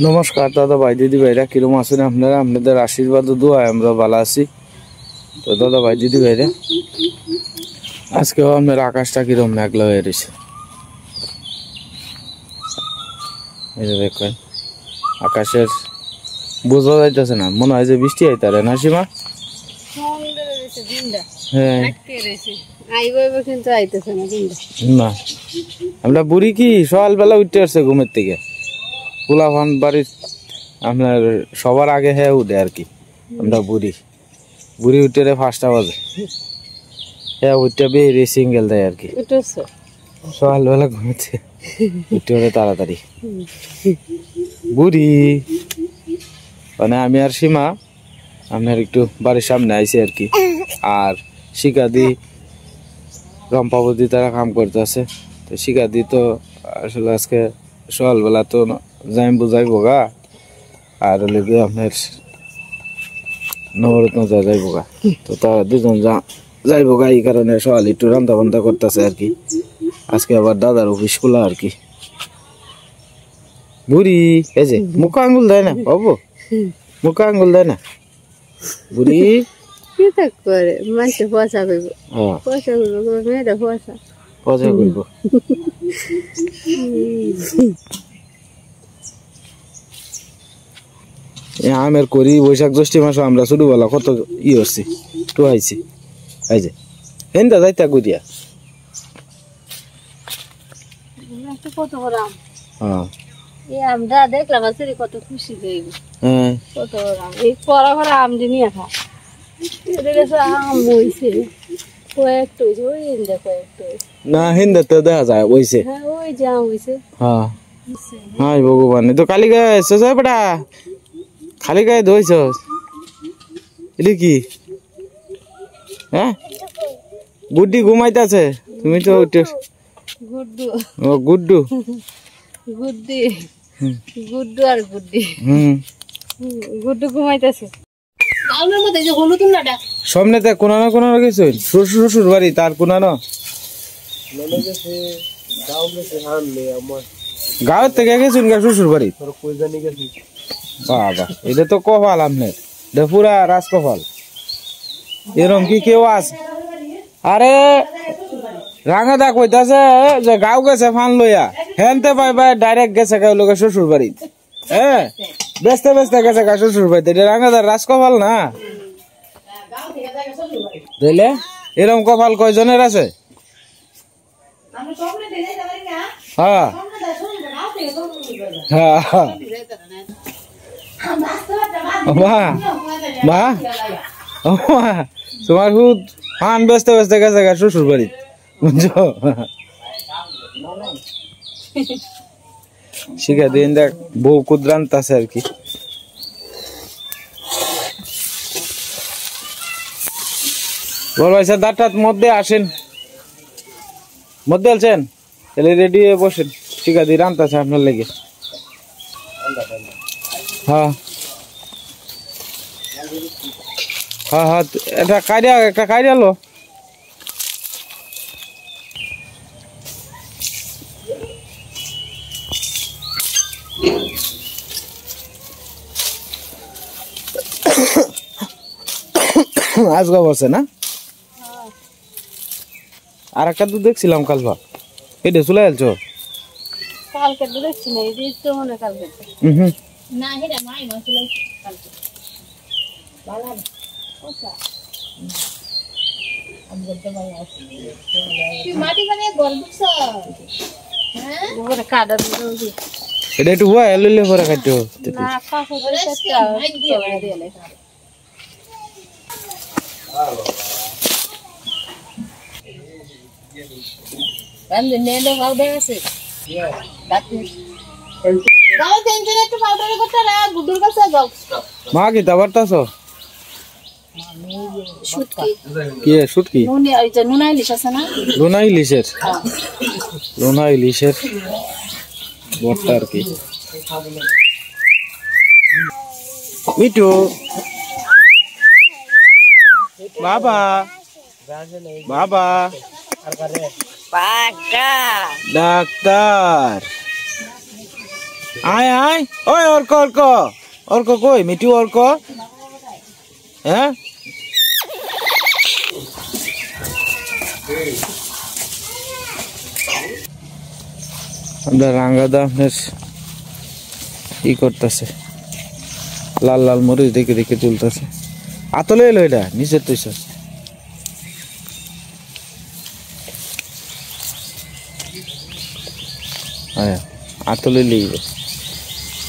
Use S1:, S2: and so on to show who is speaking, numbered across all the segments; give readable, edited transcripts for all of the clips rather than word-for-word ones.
S1: নমস্কার দাদা ভাই দিদি ভাইরা কিরম আছেন আপনারা? আপনাদের আশীর্বাদ ও দোয়ায় আমরা ভালো আছি। তো দাদা ভাই দিদি ভাইরা আজকেও আপনার আকাশটা কিরম মেঘলা হয়ে রয়েছে। এই যে দেখেন আকাশের বোঝা যাইতেছে না, মনে হয় যে বৃষ্টি আইতারে না সীমা? হ্যাঁ না, আমরা বুড়ি কি সকালবেলা উঠতে আসছে ঘুমের থেকে, পোলাপান বাড়ির আপনার সবার আগে হ্যাঁ উঠে আর কি। আমরা বুড়ি উঠে 5টা বাজে হ্যাঁ উঠতে বেরিয়ে সিঙ্গেল দেয় আর কি। সকালবেলা ঘুমেছে উঠতে হবে তাড়াতাড়ি। বুড়ি মানে আমি আর সীমা আপনার একটু বাড়ির সামনে আইছি আর কি। আর শিকাদি রম্পাবতী তারা কাম করতেছে। তো শিকাদি তো আসলে আজকে সকালবেলা তো যাই বুঝাইব গা, আর হলে গিয়ে আপনার নবরত্ন যাইব গা। তো তারা দুজন যাইব গা, এই কারণে সকাল একটু রান্না বান্না করতেছে আর কি। আজকে আবার দাদার অফিস খোলা আর কি। বুড়ি এই যে মুখ আঙ্গুল দেয় না বাবু, মুখ আঙ্গুল দেয় না বুড়ি। আমের করি বৈশাখ জ্যৈষ্ঠ মাসে আমরা ছোটবেলা কত ই হচ্ছি তো আইছি। এই যে হেন্দা যাইতা গুদিয়া
S2: আমরা দেখলাম কত খুশি কত এই করা ভরা আম দিয়ে খা আম বইছে কয়েকটা
S1: না হিন্দা তো দেখা যায় ওইছে।
S2: হ্যাঁ ওই যে আম হইছে।
S1: হ্যাঁ হাই ভগবান, তো কালি গায়ে এসেছ বেটা, খালি গায়ে ধোইছ এটা কি? হ্যাঁ গুড্ডি ঘুমাইতেছে, তুমি তো
S2: গুড্ডু
S1: ও গুড্ডু
S2: গুড্ডি গুড্ডু আর গুড্ডি গুড্ডু ঘুমাইতেছে।
S1: সামনেতে কোনা না কোনা গেছে শ্বশুর বাড়ি, তার কোনা না গাঁয়ের থেকে গেছেন গা শ্বশুর বাড়ি। বাবা এটা তো কপাল আপনার, এটা পুরা রাজ কপাল। এরকম কি কেউ আছে? আরে রাঙা দা কইতাছে যে গাঁও গেছে ফান লইয়া, হেনতে পাই ভাই ডাইরেক্ট গেছে গাঁও লোকের শ্বশুর বাড়ি। হ্যাঁ বেচতে বেচতে গেছে গা শ্বশুর বাড়িতে, এটা রাঙাদার রাজ কপাল না বুঝলে? এরকম কপাল কয়জনের আছে? হ্যাঁ হ্যাঁ মা তোমার হুদ ফান বেচতে বেচতে গেছে গা শ্বশুর বাড়ি, বুঝছো? শিখা দিন দেখ বউ কুদ্রান্ত আছে আর কি। বল ভাই স্যার দাঁড়টার মধ্যে আসেন, মধ্যে আছেন তাহলে রেডি হয়ে বসেন। ঠিক আছে রান্ত আছে আপনার লেগে। হ্যাঁ হ্যাঁ হ্যাঁ একটা কাইরিয়া লো। আজগা বসে না আর একটা দুধ দেখছিলাম কালবা, এটা চলে আলছো
S2: কালকে দেখছি না, এই তো মনে কালকে না হেডা মাই না চলে কালকে বালা ওটা আমি বলতে পারি আসি কি মাটি মানে গলবছ। হ্যাঁ ওরে কাটা দিও
S1: এটা একটু হয় লইলে পরে কাটতো
S2: না পাঁচ ধরে সেটা দিয়ে দিলে আমি নেলে পাউডার আছে গাও টেনশন একটু পাউডার করতে রা গুডুর কাছে যাও।
S1: মা কি দাবারতাছো?
S2: শুটকি
S1: কি শুটকি?
S2: নুনি ওই যে নুনা ইলিশ আছে না,
S1: নুনা ইলিশের নুনা ইলিশের বটটা আর কি। মিটু বাবা বাবা
S2: পাকা
S1: ডাক্তার আয় আয় ওই অর্ক অর্ক অর্ক কই মিঠু অর্ক হ্যাঁ আমরা রাঙ্গাদা আপনার ই করতেছে লাল লাল মরিচ দেখে দেখে তুলতেছে আতলে এলো এটা নিচের তুই হ্যাঁ আতলে লিখবে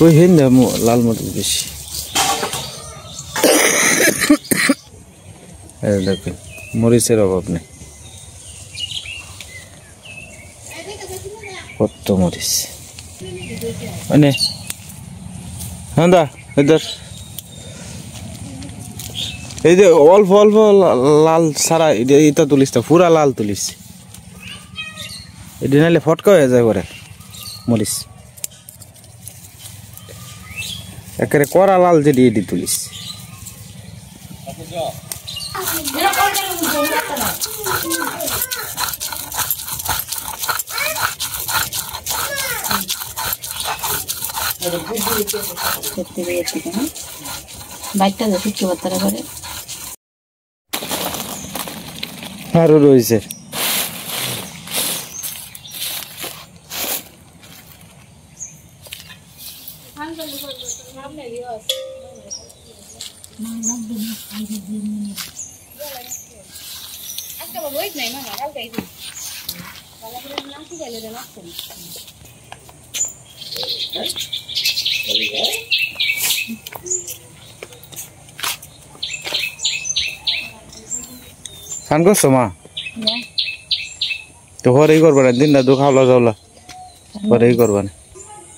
S1: ওই হেন লাল মরিচ বেশি দেখুন মরিচের অভাব নেই কত মরিচ মানে হ্যাঁ দা এদের এই যে অল্প অল্প লাল সারা এটা তুলিস তো পুরা লাল তুলিস এটা নাহলে ফটকা হয়ে যায় পরে মরিচ একেবারে কড়া লাল যেটি এটি তুলিস আরো রয়েছে খান করছো মা তো হরেই করবা না দিন না দু খাওয়া যাওলা হরেই করবা না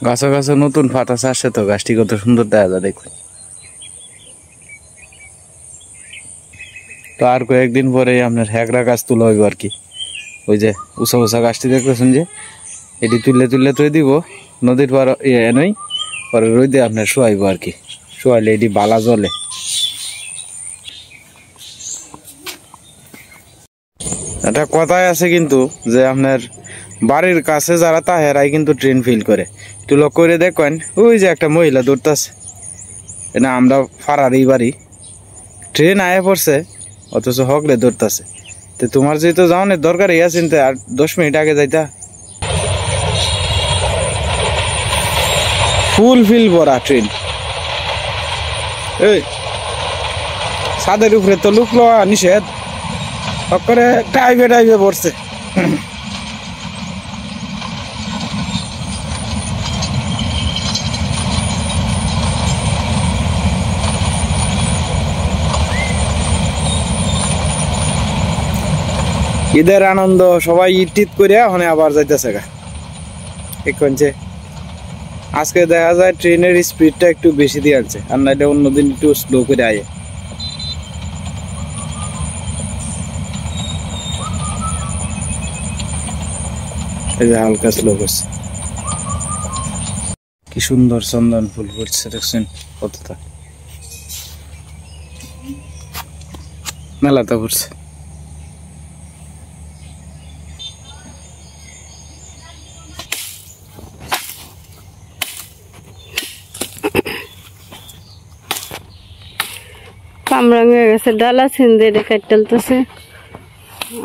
S1: গাছে গাছে নতুন ফাটা আসছে তো গাছটি কত সুন্দর দেখা যায় দেখুন তো আর কয়েকদিন পরে আপনার হ্যাকড়া গাছ তোলা হইব আর কি ওই যে উষা উষা গাছটি দেখতেছেন যে এটি তুললে তুললে তুই দিব নদীর পার নই পরে রোদে আপনার শোয়াইব আর কি শোয়াইলে এটি বালা জলে একটা কথাই আছে কিন্তু যে আপনার বাড়ির কাছে যারা তাহেরাই কিন্তু ট্রেন ফিল করে একটু লক্ষ্য করে দেখেন ওই যে একটা মহিলা দৌড়তেছে না আমরা ফারারই বাড়ি ট্রেন আয়ে পড়ছে অথচ হকলে দৌড়তেছে তো তোমার যেহেতু যাওয়ানোর দরকার ইয়া চিন্তা আর 10 মিনিট আগে যাইতা ফুল ফিল ভরা ট্রেন এই ছাদের উপরে তো লুক লওয়া নিষেধ করে টাইপে টাইপে পড়ছে ঈদের আনন্দ সবাই ঈদ করে ওখানে আবার যাইতেছে গা এখনছে আজকে দেখা যায় ট্রেনের স্পিডটা একটু বেশি দিয়ে আনছে আর নাইলে অন্যদিন একটু স্লো করে আয়ে হালকা স্লো করছে কি সুন্দর চন্দন ফুল ফুটছে দেখছেন কতটা মেলাতে ফুটছে
S2: কামরাঙে গেছে ডালা ছিন্দে কাটতেছে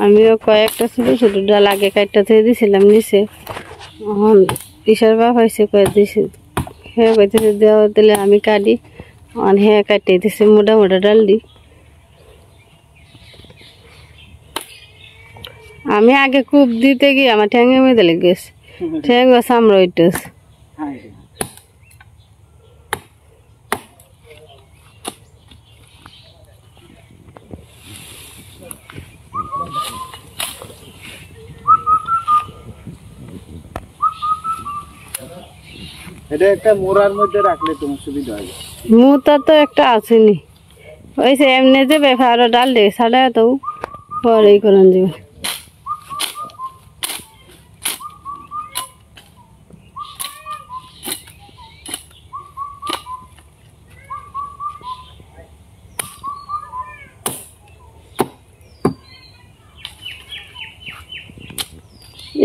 S2: আমিও কয়েকটা ছোট ছোট ডাল আগে কাটতে দিয়েছিলাম নিচে এখন ঈশার বাপ হয়েছে কয়ে দিয়েছে হ্যাঁ কইতেছে দেওয়া দিলে আমি কাটি হ্যাঁ কাটিয়ে দিছে মোটা মোটা ডাল দি আমি আগে কূপ দিতে গিয়ে আমার ঠ্যাঙে মেয়ে লেগে গেছে ঠ্যাং চামড়া উঠতেছে
S1: এটা একটা মোড়ার মধ্যে রাখলে তোমার সুবিধা হবে
S2: মুতা তো একটা আসেনি ওই সে এমনি যে ব্যাপার ডাল দে সাড়ে তো পরেই করেন যাবে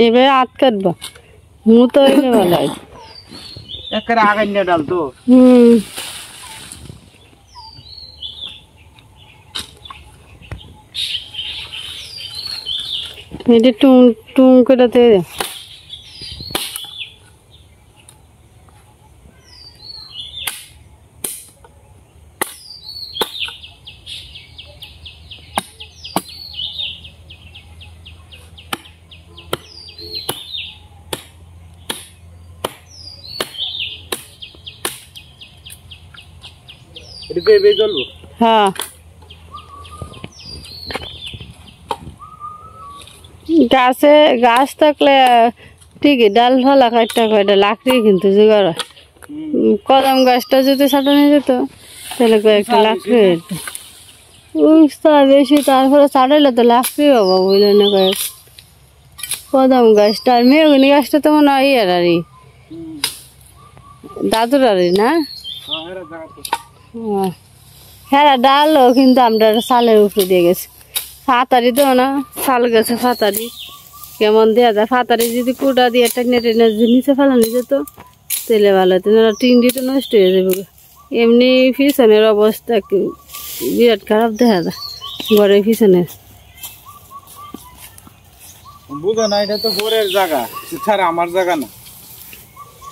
S2: এবার আট কাটবা মুতো হইলে ভালো হয়
S1: একেবারে আগাইনা ডাল তো
S2: এটা টুং টুং করে দে হ্যাঁ গাছে গাছ থাকলে ঠিকই ডাল ভালা কাটটা কয়টা লাকড়ি কিন্তু জোগাড় কদম গাছটা যদি ছাটানো যেত তাহলে কয়েকটা লাকড়ি হইতো উস্তা বেশি তারপরে ছাড়াইলে তো লাকড়ি হবো বুঝলে না কয়েক কদম গাছটা আর মেহগুনি গাছটা তো মনে হয় ইয়ার আরই দাদুর আরই না হ্যাঁ ডালও কিন্তু আমরা সালের উপরে দিয়ে গেছি ফাতারি তো না শাল গেছে ফাতারি কেমন দেওয়া যায় ফাতারি যদি কুটা দিয়ে টেনে টেনে নিচে ফেলানো যেত তেলে ভালো হতো না টিন্ডি তো নষ্ট হয়ে যাবে এমনি পিছনের অবস্থা বিরাট খারাপ দেখা যায় ঘরের পিছনে
S1: বুঝো না এটা তো ঘরের জায়গা ছাড়া আমার জায়গা না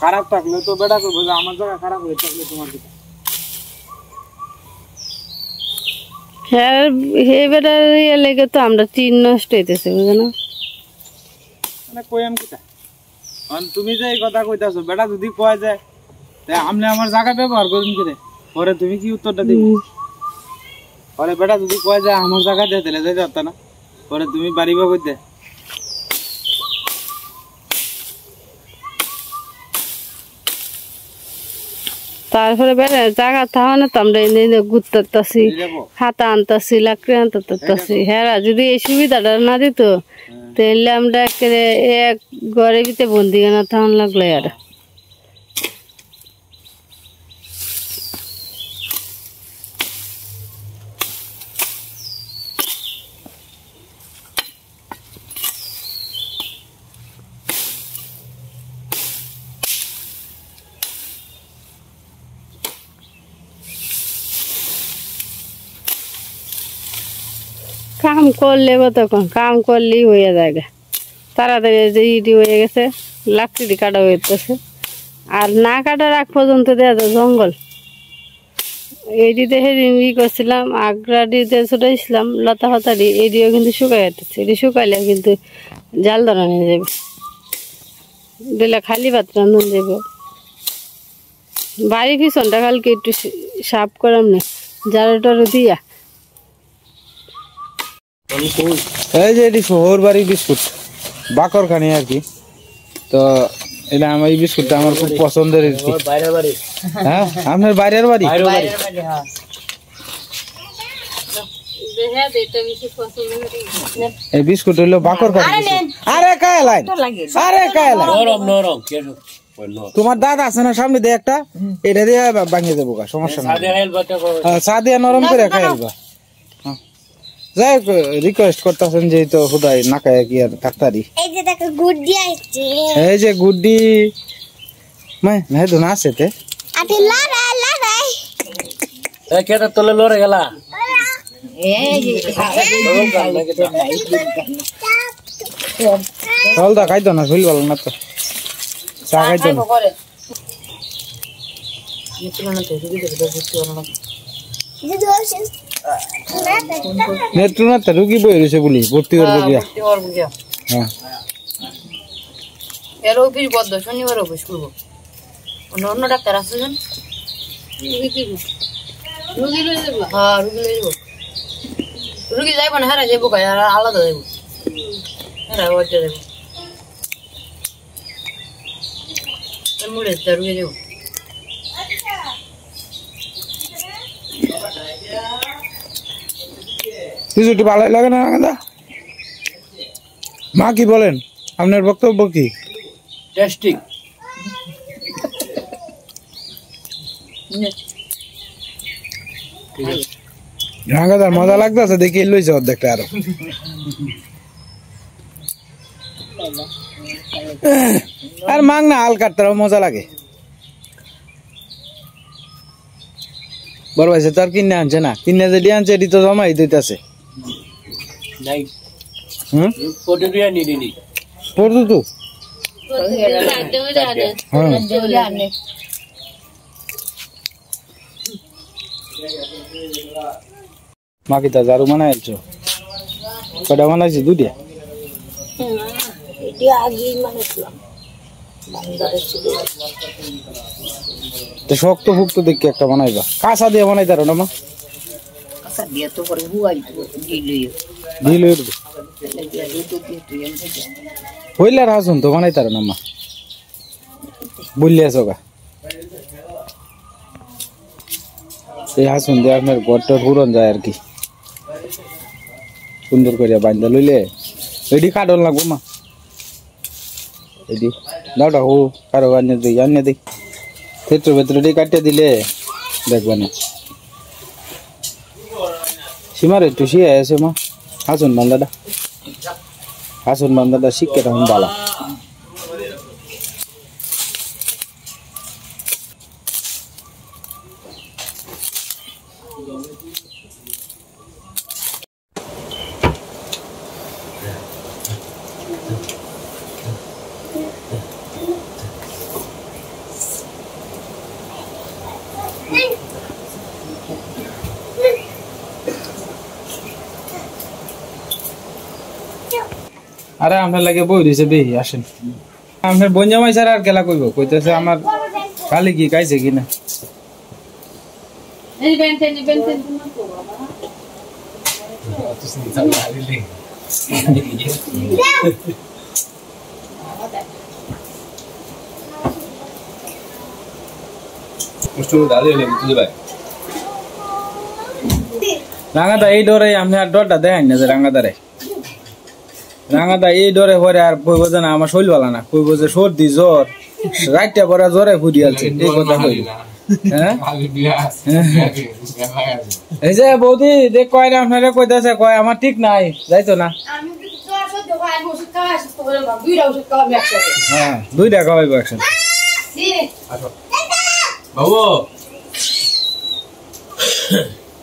S1: খারাপ থাকলে তো বেড়া করবো আমার জায়গা খারাপ হয়ে থাকলে তোমার
S2: হ্যাঁ হে বেটার ইয়ে লেগে তো আমরা টিন নষ্ট হইতেছে বুঝো না
S1: মানে কইম কিটা তুমি যে এই কথা কইতাছো বেটা যদি কয় যায় তাই আপনি আমার জায়গা ব্যবহার করুন করে পরে তুমি কি উত্তরটা দিবে পরে বেটা যদি কয় যায় আমার জায়গা দিয়ে দিলে যাই যাত না পরে তুমি বাড়িবা কইতে
S2: তারপরে বেড়ে জায়গা থাকা না তো আমরা এনে ঘুরতেছি হাতা আনতাছি লাকড়ি আনতেছি হ্যাঁ যদি এই সুবিধাটা না দিত তাহলে আমরা একেবারে এক ঘরের ভিতরে বন্দি না থাকুন লাগলো আর কাম করলে তখন কাম করলেই হয়ে যায় তাড়াতাড়ি যে ইটি হয়ে গেছে লাকড়ি কাটা হইতেছে আর না কাটার আগ পর্যন্ত দেওয়া যায় জঙ্গল এইটিতে সেদিন ই করছিলাম আগ্রাডিতে ছুটাইছিলাম লতা হতারি এটিও কিন্তু শুকাই যেতেছে এটি শুকাইলে কিন্তু জাল ধরা নিয়ে যাবে দিলে খালি ভাত রান্ধন যাবে বাড়ি পিছনটা কালকে একটু সাফ করাম না জারো টারো দিয়া
S1: এই যে এটি শহর বাড়ি বিস্কুট বাকর খানি আর কি তো এটা আমার এই বিস্কুটটা আমার খুব পছন্দের হ্যাঁ আপনার বাইরের বাড়ি এই বিস্কুট হইলো বাকর খানি আরে কায় লাইন আরে কায় লাইন নরম নরম তোমার দাদা আছে না সামনে দিয়ে একটা এটা দিয়ে ভাঙিয়ে দেবো সমস্যা নাই চা দিয়ে নরম করে খাইলবা যাই রিকোয়েস্ট করতেছেন যেহেতু হুদাই না খায় কি আর ডাক্তারি এই যে গুড্ডি मैं तो ना से थे
S3: আটি লড়াই
S1: এ কেটা তোলে লড়ে গেলা চল দা খাই তো না ভুল বল না তো চা খাই তো নেত্রু না তো রুগী বই রয়েছে বলি ভর্তি করবো গিয়া হ্যাঁ
S3: এর অফিস বন্ধ শনিবার অফিস করবো অন্য ডাক্তার আছে হ্যাঁ রুগী লয়ে যাবো রুগী যাইব না হ্যাঁ যাবো আলাদা যাইব হ্যাঁ ওইটা যাইব মুড়ে রুগী যাবো
S1: কিছুটি ভালো লাগে না দাদা মা কি বলেন আপনার বক্তব্য কি টেস্টিং রাঙ্গাদার মজা লাগতেছে দেখি লইছে অর্ধেকটা আরো আর মাং না হাল কাটতে মজা লাগে বড় ভাইছে তার কিনে আনছে না, কিনে যদি আনছে এটি তো জমাই দিতেছে। পড়তো তো মাকি তা ঝাড়ু বানাইছো, কটা বানাইছি? দুটিয়া। শক্ত ফুক্ত দেখি একটা বানাইবা, কাঁচা দিয়ে বানাই তার না মা? হইলে আর হাসুন তো বানাই তার না মা, বুঝলে আছো গা? এই হাসুন দিয়ে আপনার ঘরটা পুরন যায় আর কি, সুন্দর করে বান্ধা লইলে। এটি কাটল লাগবো মা, এটি দাওটা হো কারো আনিয়ে দিই ক্ষেত্র ভেতরে কাটিয়ে দিলে দেখবে না। সীমার একটু শিয়ে আছে মা, হাসুন বান্দাটা শিখে তখন বালা। আরে আপনার লাগে বই দিছে বেহি আসেন, আপনার বঞ্জামাই ছাড়া আর খেলা কইব, কইতেছে আমার খালি কি খাইছে কিনা। রাঙাদা এই ডরে আমি আর ডরটা দেখাই না যে রাঙাদা এই ডরে পরে আর কইব যে না আমার শৈল বালা না, কইব যে সর্দি জ্বর রাইটটা পরে জ্বরে ফুটি আছে, এই কথা কইব। হ্যাঁ এই যে বৌদি দেখ কয় না আপনারা কইতাছে, কয় আমার ঠিক নাই যাইতো না। হ্যাঁ 2টা খাওয়াইবো একসাথে।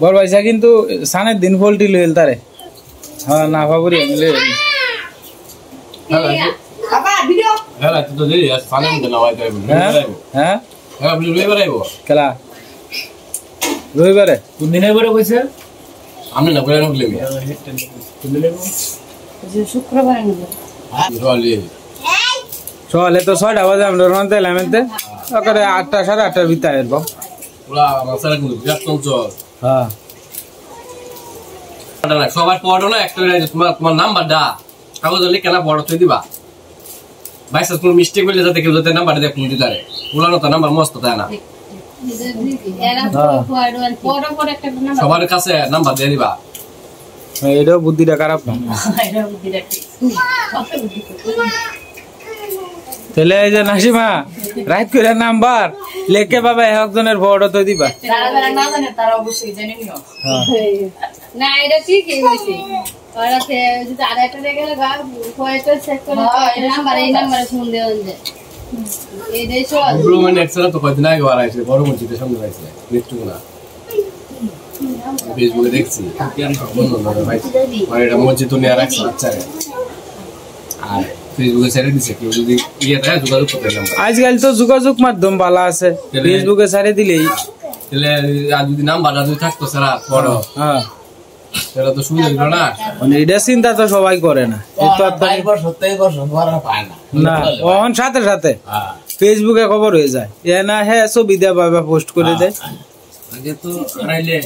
S1: বড় ভাইসা কিন্তু সানের দিন পোল্ট্রি লইল তারে। হ্যাঁ না ভাবুরি মিলে খেলা রবিবারে কোন দিনের পরে কইছে আমি না বলে রাখলে শুক্রবার সকালে তো 6টা বাজে আমরা রওনা দিলাম এতে, ওখানে 8টা 8:30টার ভিতরে এরকম। হ্যাঁ
S4: সবার পড়ো না একটা তোমার নাম্বার দা কাগজ লিখে না পড়ো তুই দিবা বাইসা তুমি মিস্টেক করলে যাতে কেউ যাতে নাম্বার দেয় পুলিশ দিতে পুরানো তো নাম্বার মস্ত তাই না, সবার কাছে নাম্বার দিয়ে দিবা।
S1: এটাও বুদ্ধিটা খারাপ না, তাহলে এই যে নাসিমা রাইট করে নাম্বার লেখে পাবে একজনের ফটো তো দিবা।
S2: না এটা ঠিকই হয়েছে, যদি আরেকটা দেখে চেক করে নাম্বার এই নাম্বারে ফোন দেওয়া যায়।
S4: ফেসবুকে দেখছি মসজিদ আর ফেসবুকে ছেড়ে দিছে, কেউ যদি ইয়ে দেয় যোগাযোগ করতে।
S1: আজকাল তো যোগাযোগ মাধ্যম ভালো আছে, ফেসবুকে ছেড়ে দিলেই
S4: আর যদি নাম্বারটা যদি থাকতো সারা বড় সেটা তো সুবিধা দিল না।
S1: মানে এটা চিন্তা তো সবাই করে না, না তখন সাথে সাথে ফেসবুকে খবর হয়ে যায়, এ না হ্যাঁ ছবি দেয়া বাবা পোস্ট করে দেয়।
S4: আগে তো আড়াইলে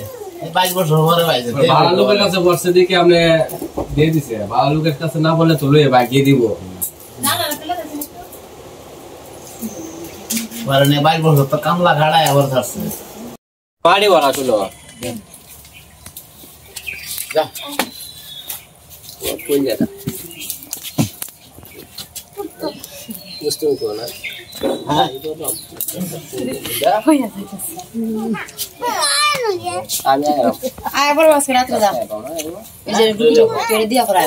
S4: 22 বছর পরে ভালো লোকের কাছে বসে দেখে আমি দিয়ে দিছে, ভালো লোকের কাছে না বলে তো লয়ে বাগিয়ে দিব। মানে 22 বছর তো কামলা ঘাড়ায় আবার ধরছে বাড়ি ভরা ছিল। যা কোন জায়গা বুঝতে পারো না। হ্যাঁ
S3: আয় বড় বাসকে রাত্রে যা এই যে দুটো করে দিয়া করা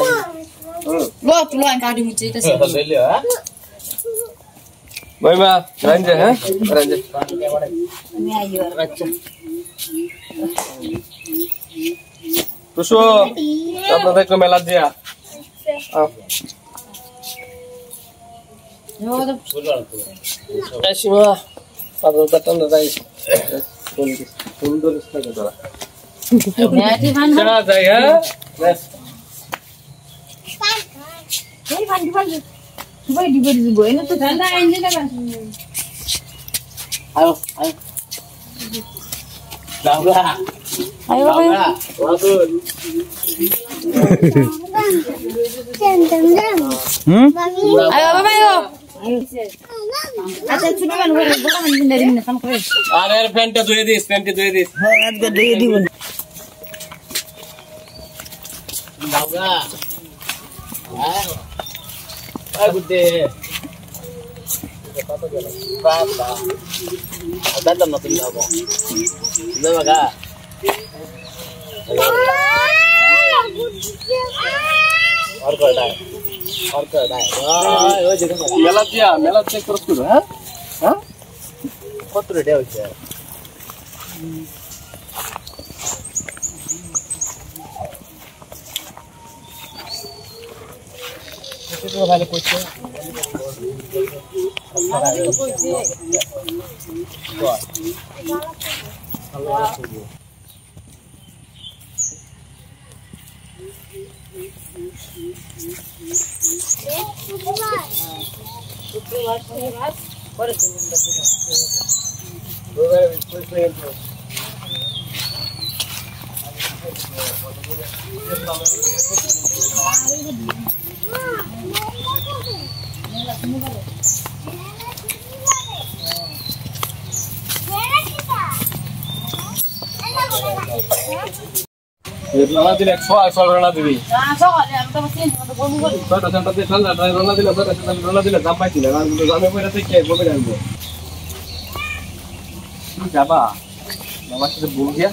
S3: লো তুলো আন কাটি মুচে এটা
S4: ভাই মা রাঞ্জে হ্যাঁ রাঞ্জে
S3: আমি আইও আচ্ছা
S4: টুসু আপনাদের একটু মেলা দিয়া সীমা আপনার বেতন যাই সুন্দর যাই হ্যাঁ আরে প্যান্টটা ধুয়ে দিস মেলা চেক করছ হ্যাঁ হ্যাঁ কত রেডি হয়েছে ভালো করছে রানা দিলে 100 রানা দিবি ছয়টা সেন্টার দিয়ে ঠান্ডা রানা দিলে ছয়টা সেন্টার রানা দিলে দাম পাইছিল আর দামে পয়সা থেকে বলে রাখবো যাবা বাবার সাথে বল গিয়া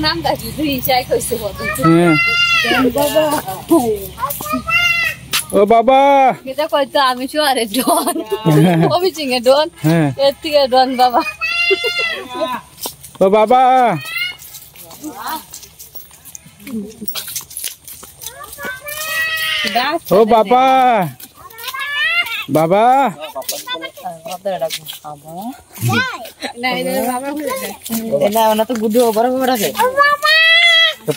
S2: নাম দেখি তুই চাই কইছে
S1: ও বাবা
S2: এটা কইতো আমি শুয়ারে ডন আমি চিঙে ডন এর থেকে ডন বাবা
S1: ও বাবা ও বাবা বাবা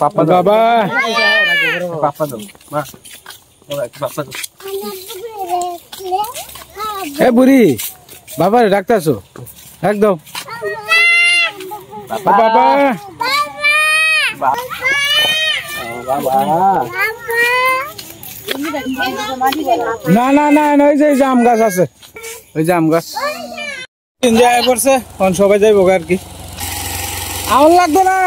S4: পাপা
S1: বাবা
S4: পাপা দাও মা পাপা দাও
S1: এ বুড়ি বাবা ডাক্তারছো একদম বাবা না না না ওই যে জাম গাছ আছে ওই জাম গাছ এনজয় করছে এখন সবাই যাইব আর কি আমার লাগতো না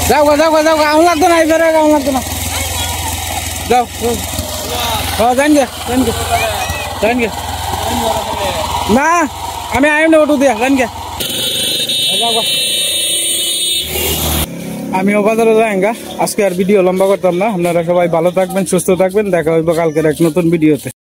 S1: যাও আমার লাগতো না এবারে আমার লাগতো না যাও জান গে না আমি আইম না অটো দিয়া জান গে আমিও বাজারে যাইঙ্গা আজকে আর ভিডিও লম্বা করতাম না আপনারা সবাই ভালো থাকবেন সুস্থ থাকবেন দেখা হইব কালকের এক নতুন ভিডিওতে।